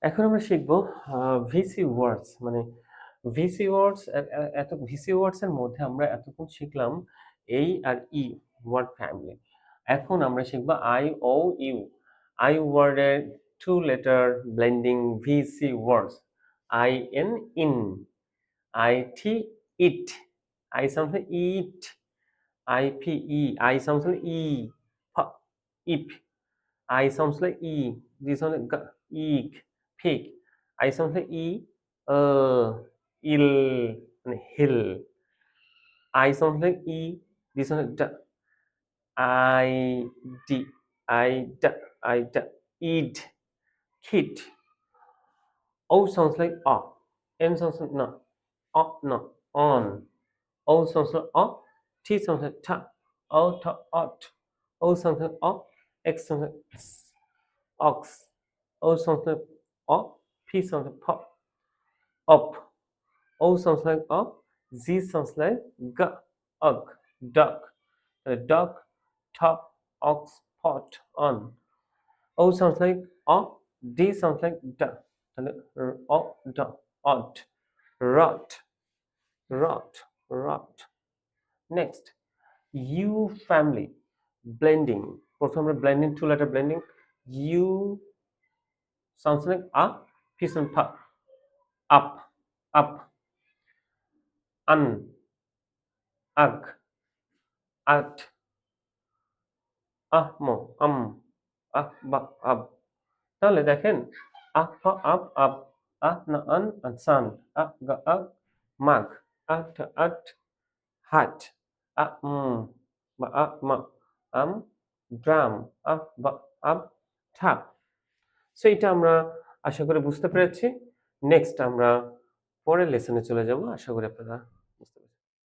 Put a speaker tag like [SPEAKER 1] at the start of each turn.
[SPEAKER 1] এখন আমরা শিখব ভিসি ওয়ার্ডস মানে ভিসি ওয়ার্ডস এত ভিসি ওয়ার্ডস এর মধ্যে আমরা এতক্ষণ শিখলাম এই আর ই ওয়ার্ড ফ্যামিলি। এখন আমরা শিখব আই ও ইউ। আই ওয়ার্ডের two letter blending VC words. I N in, I T it, I sounds like it, I P E, I sounds like E, ip, I sounds like E. This one like eek, pig. I sounds like E. Il, and hill. I sounds like E. This one like D. I D. I D. I D. Eat. Kid. O sounds like O. N sounds like no. O no. On. O sounds like O. T sounds like T. O to ot. O sounds like O. X sounds like S. Ox. O sounds like O. P sounds like pop. Up. O sounds like O. Z sounds like G. Ugg. Duck. Duck. Top. Ox. Pot. On. O sounds like O. D sounds like D. O. D. Odd. Rot. Rot. Rot. Next. U family. Blending. প্রথমে blending, two letter blending. U sounds like A. P sounds like up. Up. Un. Ug. At. Ahmo. Ba. Ab. তাহলে দেখেন up up up না আন সান গা মাগ আট হাট বা মা আম ড্রাম বা আপ ঠাপ। সো এটা আমরা আশা করি বুঝতে পেরেছি। নেক্সট আমরা পরের লেসনে চলে যাব। আশা করি আপনারা